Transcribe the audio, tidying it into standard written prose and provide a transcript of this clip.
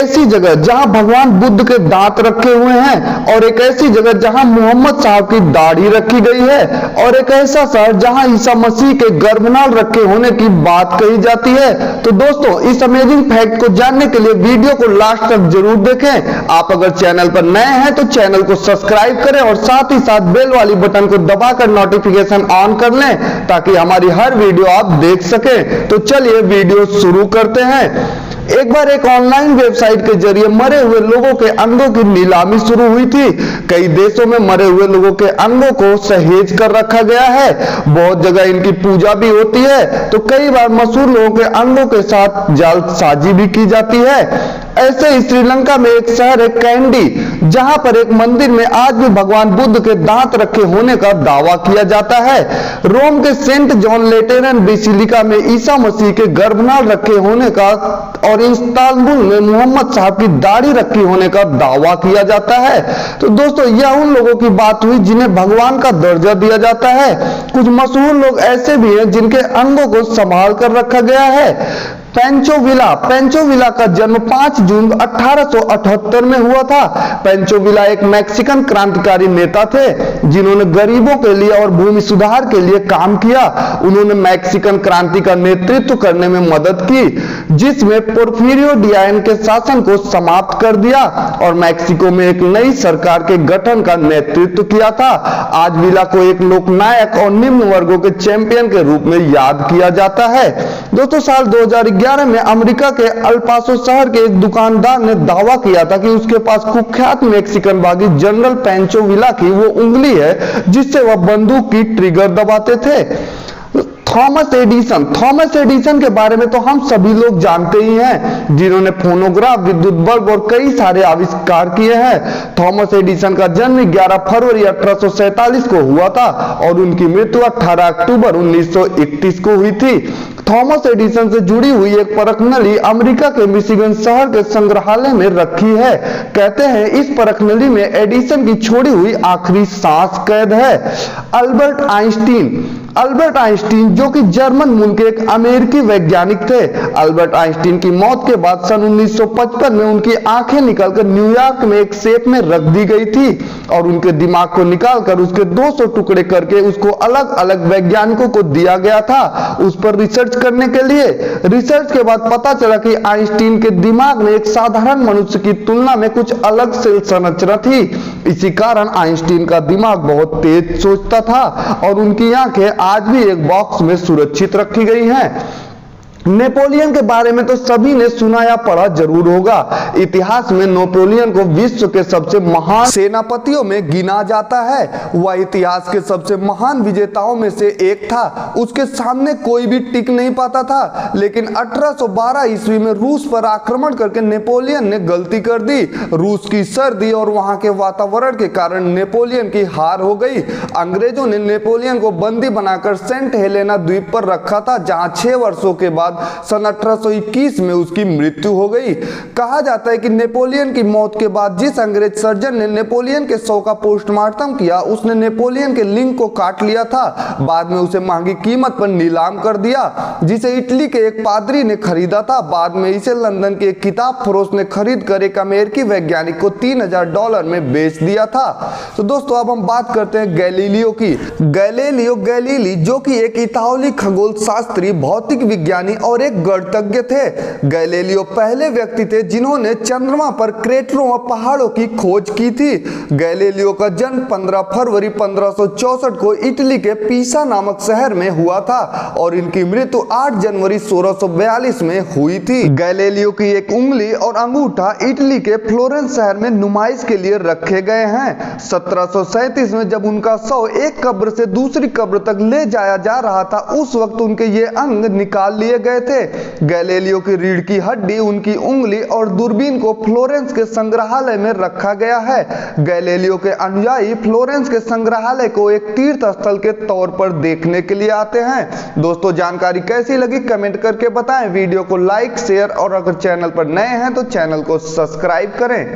ऐसी जगह जहां भगवान बुद्ध के दांत रखे हुए हैं, और एक ऐसी जगह जहां मोहम्मद साहब की दाढ़ी रखी गई है, और एक ऐसा शहर जहां ईसा मसीह के गर्भनाल रखे होने की बात कही जाती है। तो दोस्तों, इस अमेजिंग फैक्ट को जानने के लिए वीडियो को लास्ट तक जरूर देखें। आप अगर चैनल पर नए हैं तो चैनल को सब्सक्राइब करें और साथ ही साथ बेल वाली बटन को दबाकर नोटिफिकेशन ऑन कर लें ताकि हमारी हर वीडियो आप देख सकें। तो चलिए वीडियो शुरू करते हैं। एक बार एक ऑनलाइन वेबसाइट के जरिए मरे हुए लोगों के अंगों की नीलामी शुरू हुई थी। कई देशों में मरे हुए लोगों के अंगों को सहेज कर रखा गया है। बहुत जगह इनकी पूजा भी होती है। तो कई बार मशहूर लोगों के अंगों के साथ जालसाजी भी की जाती है। ऐसे ही श्रीलंका में एक शहर है कैंडी, जहां पर एक मंदिर में आज भी भगवान बुद्ध के दांत रखे होने का दावा किया जाता है। रोम के सेंट जॉन लेटेरन बेसिलिका में ईसा मसीह के गर्भनाल रखे होने का और इस्तांबुल में मोहम्मद साहब की दाढ़ी रखी होने का दावा किया जाता है। तो दोस्तों, यह उन लोगों की बात हुई जिन्हें भगवान का दर्जा दिया जाता है। कुछ मशहूर लोग ऐसे भी हैं जिनके अंगों को संभाल कर रखा गया है। पेंचो विला का जन्म 5 जून 1878 में हुआ था। पेंचो विला एक मैक्सिकन क्रांतिकारी नेता थे जिन्होंने गरीबों के लिए और भूमि सुधार के लिए काम किया। उन्होंने मैक्सिकन क्रांति का नेतृत्व करने में मदद की, जिसमें पोर्फिरियो डियाज के शासन को समाप्त कर दिया और मैक्सिको में एक नई सरकार के गठन का नेतृत्व किया था। आज विला को एक लोकनायक और निम्न वर्गों के चैंपियन के रूप में याद किया जाता है। दोस्तों, साल 2011 में अमेरिका के अल्पासो शहर के एक दुकानदार ने दावा किया था कि उसके पास कुख्यात मैक्सिकन बागी जनरल पेंचो विला की वो उंगली है जिससे वह बंदूक की ट्रिगर दबाते थे। थॉमस एडिसन के बारे में तो हम सभी लोग जानते ही हैं, जिन्होंने फोनोग्राफ, विद्युत बल्ब और कई सारे आविष्कार किए हैं। थॉमस एडिसन का जन्म 11 फरवरी 1847 को हुआ था और उनकी मृत्यु 18 अक्टूबर 1931 को हुई थी। थॉमस एडिसन से जुड़ी हुई एक परखनली अमेरिका के मिशिगन शहर के संग्रहालय में रखी है। कहते हैं इस परखनली में एडिसन की छोड़ी हुई आखिरी सांस कैद है। अल्बर्ट आइंस्टीन जो कि जर्मन मूल के एक अमेरिकी वैज्ञानिक थे। अल्बर्ट आइंस्टीन की मौत के बाद सन 1955 में उनकी आंखें निकालकर न्यूयॉर्क में एक सेफ में रख दी गई थी और उनके दिमाग को निकालकर उसके 200 टुकड़े करके उसको अलग अलग वैज्ञानिकों को दिया गया था उस पर रिसर्च करने के लिए। रिसर्च के बाद पता चला कि आइंस्टीन के दिमाग में एक साधारण मनुष्य की तुलना में कुछ अलग सेल संरचना थी। इसी कारण आइंस्टीन का दिमाग बहुत तेज सोचता था और उनकी आंखें आज भी एक बॉक्स में सुरक्षित रखी गई हैं। नेपोलियन के बारे में तो सभी ने सुना या पढ़ा जरूर होगा। इतिहास में नेपोलियन को विश्व के सबसे महान सेनापतियों में गिना जाता है। वह इतिहास के सबसे महान विजेताओं में से एक था। उसके सामने कोई भी टिक नहीं पाता था। लेकिन 1812 ईस्वी में रूस पर आक्रमण करके नेपोलियन ने गलती कर दी। रूस की सर्दी और वहां के वातावरण के कारण नेपोलियन की हार हो गई। अंग्रेजों ने नेपोलियन को बंदी बनाकर सेंट हेलेना द्वीप पर रखा था, जहां 6 वर्षों के बाद सन 1821 में उसकी मृत्यु हो गई। कहा जाता है कि नेपोलियन की मौत के बाद जिस अंग्रेज सर्जन ने नेपोलियन के शव का पोस्टमार्टम किया, उसने नेपोलियन के लिंग को काट लिया था। बाद में उसे महंगी कीमत पर नीलाम कर दिया, जिसे इटली के एक पादरी ने खरीदा था। बाद में इसे लंदन के एक किताब फरोश ने खरीद कर एक अमेरिकी वैज्ञानिक को $3000 में बेच दिया था। तो दोस्तों, अब हम बात करते हैं गैलीलियो की। गैलीलियो गैलीली जो कि एक इतालवी खगोल शास्त्री, भौतिक विज्ञानी और एक गणितज्ञ थे। गैलीलियो पहले व्यक्ति थे जिन्होंने चंद्रमा पर क्रेटरों और पहाड़ों की खोज की थी। गैलीलियो का जन्म 15 फरवरी 1564 को इटली के पीसा नामक शहर में हुआ था और इनकी मृत्यु 8 जनवरी 1642 में हुई थी। गैलीलियो की एक उंगली और अंगूठा इटली के फ्लोरेंस शहर में नुमाइश के लिए रखे गए हैं। 1737 में जब उनका शव एक कब्र से दूसरी कब्र तक ले जाया जा रहा था, उस वक्त उनके ये अंग निकाल लिए गए थे। गैलीलियो की रीढ़ की हड्डी, उनकी उंगली और दूरबीन को फ्लोरेंस के संग्रहालय में रखा गया है। गैलीलियो के अनुयायी फ्लोरेंस के संग्रहालय को एक तीर्थ स्थल के तौर पर देखने के लिए आते हैं। दोस्तों, जानकारी कैसी लगी कमेंट करके बताएं। वीडियो को लाइक, शेयर और अगर चैनल पर नए हैं तो चैनल को सब्सक्राइब करें।